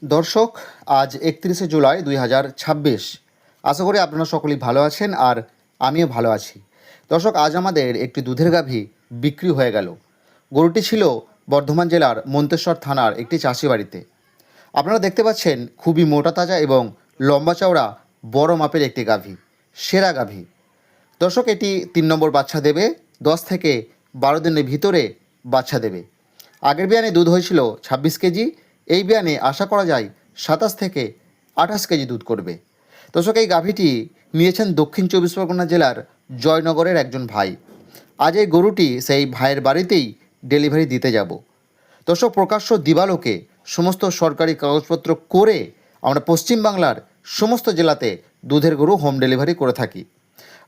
দর্শক, আজ 31শে জুলাই 2026। আশা করি আপনারা সকলেই ভালো আছেন আর আমিও ভালো আছি। দর্শক, আজ আমাদের একটি দুধের গাভী বিক্রি হয়ে গেল। গরুটি ছিল বর্ধমান জেলার মন্তেশ্বর থানার একটি চাষি বাড়িতে। আপনারা দেখতে পাচ্ছেন খুবই মোটা তাজা এবং লম্বা চওড়া বড় মাপের একটি গাভী, সেরা গাভী। দর্শক, এটি 3 নম্বর বাচ্চা দেবে, 10 থেকে 12 দিনের ভিতরে বাচ্চা দেবে। আগের বিয়ানে দুধ হয়েছিল 26 কেজি, এই বিয়ানে আশা করা যায় 27 থেকে 28 কেজি দুধ করবে। দর্শক, এই গাভীটি নিয়েছেন দক্ষিণ 24 পরগনা জেলার জয়নগরের একজন ভাই। আজ এই গরুটি সেই ভাইয়ের বাড়িতেই ডেলিভারি দিতে যাব। দর্শক, প্রকাশ্য দিবালোকে সমস্ত সরকারি কাগজপত্র করে আমরা পশ্চিমবাংলার সমস্ত জেলাতে দুধের গরু হোম ডেলিভারি করে থাকি।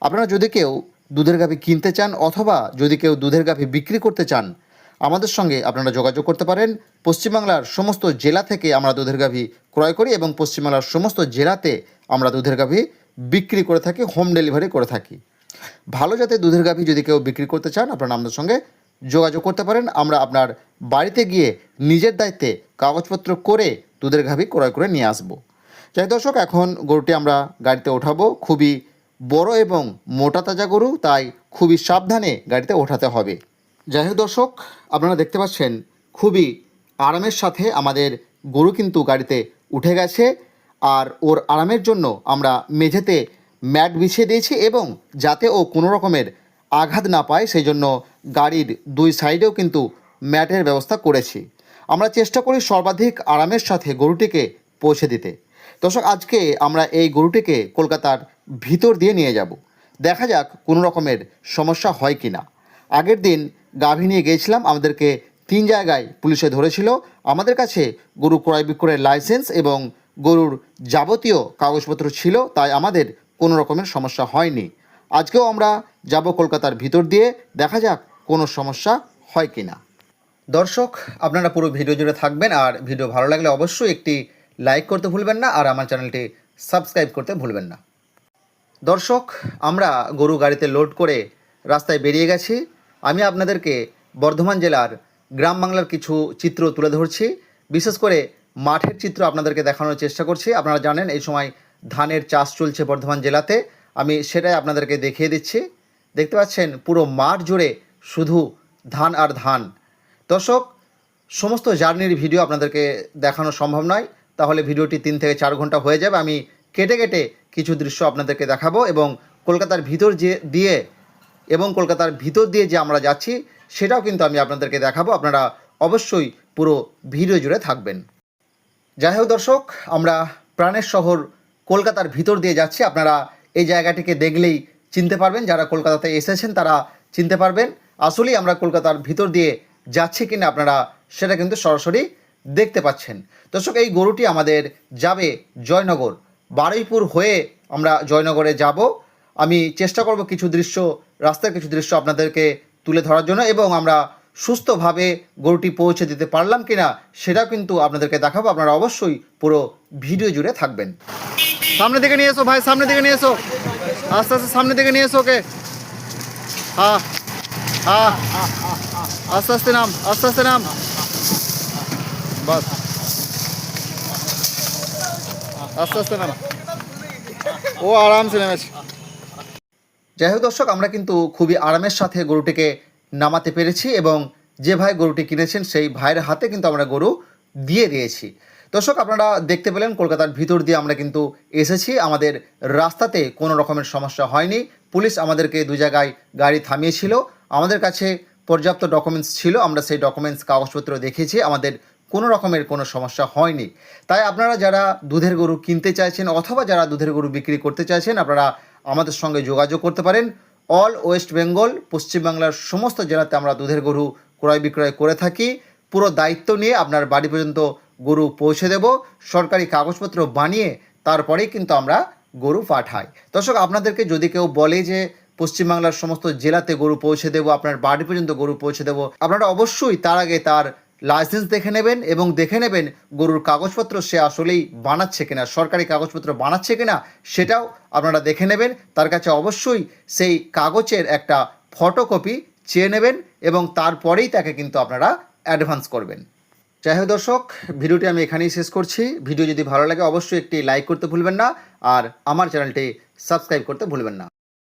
আপনারা যদি কেউ দুধের গাভী কিনতে চান অথবা যদি কেউ দুধের গাভী বিক্রি করতে চান, আমাদের সঙ্গে আপনারা যোগাযোগ করতে পারেন। পশ্চিমবাংলার সমস্ত জেলা থেকে আমরা দুধের গাভী ক্রয় করি এবং পশ্চিমবাংলার সমস্ত জেলাতে আমরা দুধের গাভী বিক্রি করে থাকি, হোম ডেলিভারি করে থাকি। ভালো জাতের দুধের গাভী যদি কেউ বিক্রি করতে চান, আপনারা আমাদের সঙ্গে যোগাযোগ করতে পারেন। আমরা আপনার বাড়িতে গিয়ে নিজের দায়িত্বে কাগজপত্র করে দুধের গাভী ক্রয় করে নিয়ে আসব। যাই দর্শক, এখন গরুটি আমরা গাড়িতে ওঠাবো। খুবই বড় এবং মোটা তাজা গরু, তাই খুবই সাবধানে গাড়িতে ওঠাতে হবে। যাই হোক দর্শক, আপনারা দেখতে পাচ্ছেন খুবই আরামের সাথে আমাদের গরু কিন্তু গাড়িতে উঠে গেছে। আর ওর আরামের জন্য আমরা মেঝেতে ম্যাট বিছিয়ে দিয়েছি এবং যাতে ও কোনো রকমের আঘাত না পায় সেই জন্য গাড়ির দুই সাইডেও কিন্তু ম্যাটের ব্যবস্থা করেছি। আমরা চেষ্টা করি সর্বাধিক আরামের সাথে গরুটিকে পৌঁছে দিতে। দর্শক, আজকে আমরা এই গরুটিকে কলকাতার ভিতর দিয়ে নিয়ে যাব। দেখা যাক কোনো রকমের সমস্যা হয় কি না। আগের দিন গাভী নিয়ে গিয়েছিলাম, আমাদেরকে 3 জায়গায় পুলিশে ধরেছিল। আমাদের কাছে গরু ক্রয় বিক্রয়ের লাইসেন্স এবং গরুর যাবতীয় কাগজপত্র ছিল, তাই আমাদের কোনো রকমের সমস্যা হয়নি। আজকেও আমরা যাব কলকাতার ভিতর দিয়ে, দেখা যাক কোনো সমস্যা হয় কি না। দর্শক, আপনারা পুরো ভিডিও জুড়ে থাকবেন আর ভিডিও ভালো লাগলে অবশ্যই একটি লাইক করতে ভুলবেন না আর আমার চ্যানেলটি সাবস্ক্রাইব করতে ভুলবেন না। দর্শক, আমরা গরু গাড়িতে লোড করে রাস্তায় বেরিয়ে গেছি। আমি আপনাদেরকে বর্ধমান জেলার গ্রাম বাংলার কিছু চিত্র তুলে ধরছি, বিশেষ করে মাঠের চিত্র আপনাদেরকে দেখানোর চেষ্টা করছি। আপনারা জানেন এই সময় ধানের চাষ চলছে বর্ধমান জেলাতে, আমি সেটাই আপনাদেরকে দেখিয়ে দিচ্ছি। দেখতে পাচ্ছেন পুরো মাঠ জুড়ে শুধু ধান আর ধান। দর্শক, সমস্ত জার্নির ভিডিও আপনাদেরকে দেখানো সম্ভব নয়, তাহলে ভিডিওটি 3 থেকে 4 ঘন্টা হয়ে যাবে। আমি কেটে কেটে কিছু দৃশ্য আপনাদেরকে দেখাবো এবং কলকাতার ভিতর দিয়ে যে আমরা যাচ্ছি সেটাও কিন্তু আমি আপনাদেরকে দেখাবো। আপনারা অবশ্যই পুরো ভিডিও জুড়ে থাকবেন। যাই হোক দর্শক, আমরা প্রাণের শহর কলকাতার ভিতর দিয়ে যাচ্ছি। আপনারা এই জায়গাটিকে দেখলেই চিনতে পারবেন, যারা কলকাতাতে এসেছেন তারা চিনতে পারবেন আসলেই আমরা কলকাতার ভিতর দিয়ে যাচ্ছি কিনা। আপনারা সেটা কিন্তু সরাসরি দেখতে পাচ্ছেন। দর্শক, এই গরুটি আমাদের যাবে জয়নগর, বারুইপুর হয়ে আমরা জয়নগরে যাব। আমি চেষ্টা করব কিছু দৃশ্য, রাস্তার কিছু দৃশ্য আপনাদেরকে তুলে ধরার জন্য এবং আমরা সুস্থভাবে গরুটি পৌঁছে দিতে পারলাম কিনা সেটাও কিন্তু আপনাদেরকে দেখাবো। আপনারা অবশ্যই পুরো ভিডিও জুড়ে থাকবেন। সামনে দিকে নিয়ে এসো ভাই, সামনে দিকে নিয়ে এসো, আস্তে আস্তে সামনে দিকে নিয়ে এসো ওকে। হ্যাঁ হ্যাঁ, আস্তে আস্তে নাম, আস্তে আস্তে নাম, বাস আস্তে আস্তে নাম, ও আরামসে নেমেছে। যাই হোক দর্শক, আমরা কিন্তু খুবই আরামের সাথে গরুটিকে নামাতে পেরেছি এবং যে ভাই গরুটি কিনেছেন সেই ভাইয়ের হাতে কিন্তু আমরা গরু দিয়ে দিয়েছি। দর্শক, আপনারা দেখতে পেলেন কলকাতার ভিতর দিয়ে আমরা কিন্তু এসেছি। আমাদের রাস্তাতে কোনো রকমের সমস্যা হয়নি। পুলিশ আমাদেরকে 2 জায়গায় গাড়ি থামিয়েছিল, আমাদের কাছে পর্যাপ্ত ডকুমেন্টস ছিল, আমরা সেই ডকুমেন্টস কাগজপত্র দেখিয়েছি, আমাদের কোনো রকমের কোনো সমস্যা হয়নি। তাই আপনারা যারা দুধের গরু কিনতে চাইছেন অথবা যারা দুধের গরু বিক্রি করতে চাইছেন, আপনারা আমাদের সঙ্গে যোগাযোগ করতে পারেন। অল ওয়েস্ট বেঙ্গল, পশ্চিমবাংলার সমস্ত জেলাতে আমরা দুধের গরু ক্রয় বিক্রয় করে থাকি। পুরো দায়িত্ব নিয়ে আপনার বাড়ি পর্যন্ত গরু পৌঁছে দেব, সরকারি কাগজপত্র বানিয়ে তারপরেই কিন্তু আমরা গরু পাঠাই। দর্শক, আপনাদেরকে যদি কেউ বলে যে পশ্চিমবাংলার সমস্ত জেলাতে গরু পৌঁছে দেবো, আপনার বাড়ি পর্যন্ত গরু পৌঁছে দেবো, আপনারা অবশ্যই তার আগে তার লাইসেন্স দেখে নেবেন এবং দেখে নেবেন গরুর কাগজপত্র সে আসলেই বানাচ্ছে কিনা, সরকারি কাগজপত্র বানাচ্ছে কিনা সেটাও আপনারা দেখে নেবেন। তার কাছে অবশ্যই সেই কাগজের একটা ফটোকপি চেয়ে নেবেন এবং তারপরেই তাকে কিন্তু আপনারা অ্যাডভান্স করবেন। যাই হোক দর্শক, ভিডিওটি আমি এখানেই শেষ করছি। ভিডিও যদি ভালো লাগে অবশ্যই একটি লাইক করতে ভুলবেন না, আর আমার চ্যানেলটি সাবস্ক্রাইব করতে ভুলবেন না।